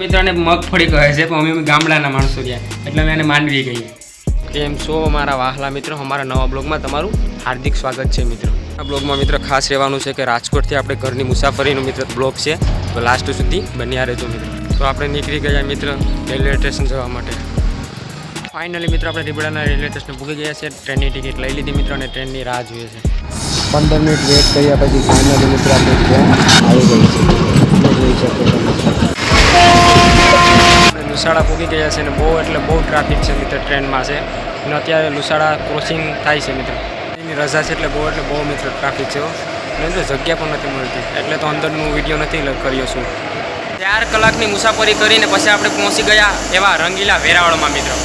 મિત્રોને મગફળી કહે છે પણ અમે ગામડાના માણસો રહ્યા એટલે અમે એને માંડવી કહીએ. કેમ છો મારા વહાલા મિત્રો, અમારા નવા બ્લોગમાં તમારું હાર્દિક સ્વાગત છે મિત્રો. આ બ્લોગમાં મિત્રો ખાસ રહેવાનું છે કે રાજકોટથી આપણે ઘરની મુસાફરીનો મિત્ર બ્લોગ છે, તો લાસ્ટ સુધી બન્યા રહેજો મિત્રો. તો આપણે નીકળી ગયા મિત્ર રેલવે સ્ટેશન જવા માટે. ફાઇનલી મિત્રો આપણે રીબડાના રેલવે સ્ટેશન પૂકી ગયા છે. ટ્રેનની ટિકિટ લઈ લીધી મિત્રો અને ટ્રેનની રાહ જોઈએ છે. 15 મિનિટ વેટ કર્યા પછી ફાઇનલી મિત્રો આપણે ટ્રેન આવી ગઈ છે. જોઈ શકો છો લુસાડા પૂકી ગયા છે અને બહુ એટલે બહુ ટ્રાફિક છે મિત્ર ટ્રેનમાં છે અને અત્યારે લુસાડા ક્રોસિંગ થાય છે મિત્ર. એની રજા છે એટલે બહુ મિત્ર ટ્રાફિક છે અને તો જગ્યા પણ નથી મળતી એટલે તો અંદરનું વિડીયો નથી કર્યો છું. 4 કલાકની મુસાફરી કરીને પછી આપણે પહોંચી ગયા એવા રંગીલા વેરાવળમાં મિત્રો.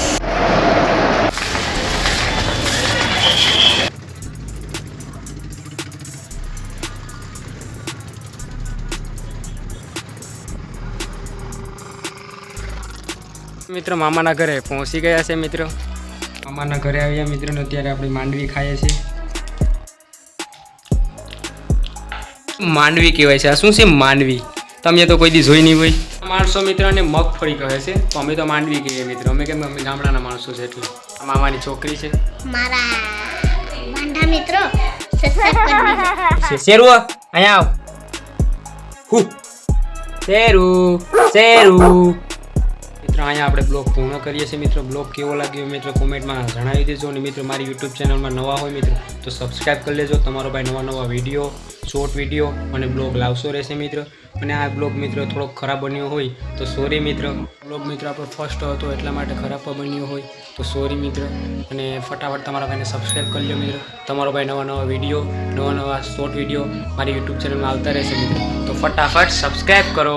મિત્રો મામાના ઘરે પહોંચી ગયા છે મિત્રો. મામાના ઘરે આવ્યા મિત્રો ને અત્યારે આપણે માંડવી ખાઈએ છીએ. માંડવી કહેવાય છે. આ શું છે માંડવી? તમે તો કોઈ દી જોઈ નહીં હોય. માણસો મિત્રોને મગફળી કહે છે તો અમે તો માંડવી કહીએ મિત્રો. અમે કેમ અમે ગામડાના માણસો છે એટલે. આ મામાની છોકરી છે મારા વાંઢા મિત્રો સબસ્ક્રાઇબ કરી દીજો. શેરુ અહીંયા આવ. હુ શેરુ મિત્રો અહીંયા આપણે બ્લોગ પૂર્ણ કરીએ છીએ મિત્રો. બ્લોગ કેવો લાગ્યો મિત્રો કોમેન્ટમાં જણાવી દેજો. અને મિત્રો મારી યુટ્યુબ ચેનલમાં નવા હોય મિત્રો તો સબસ્ક્રાઈબ કરી લેજો. તમારો ભાઈ નવા વિડીયો, શોર્ટ વિડીયો અને બ્લોગ લાવશો રહેશે મિત્રો. અને આ બ્લોગ મિત્રો થોડોક ખરાબ બન્યો હોય તો સોરી મિત્રો. બ્લોગ મિત્રો આપણો ફર્સ્ટ હતો એટલા માટે ખરાબ બન્યો હોય તો સોરી મિત્રો. અને ફટાફટ તમારા ભાઈને સબસ્ક્રાઈબ કરી લો મિત્રો. તમારો ભાઈ નવા વિડીયો, નવા શોર્ટ વિડીયો મારી યુટ્યુબ ચેનલમાં આવતા રહેશે મિત્રો. તો ફટાફટ સબસ્ક્રાઈબ કરો.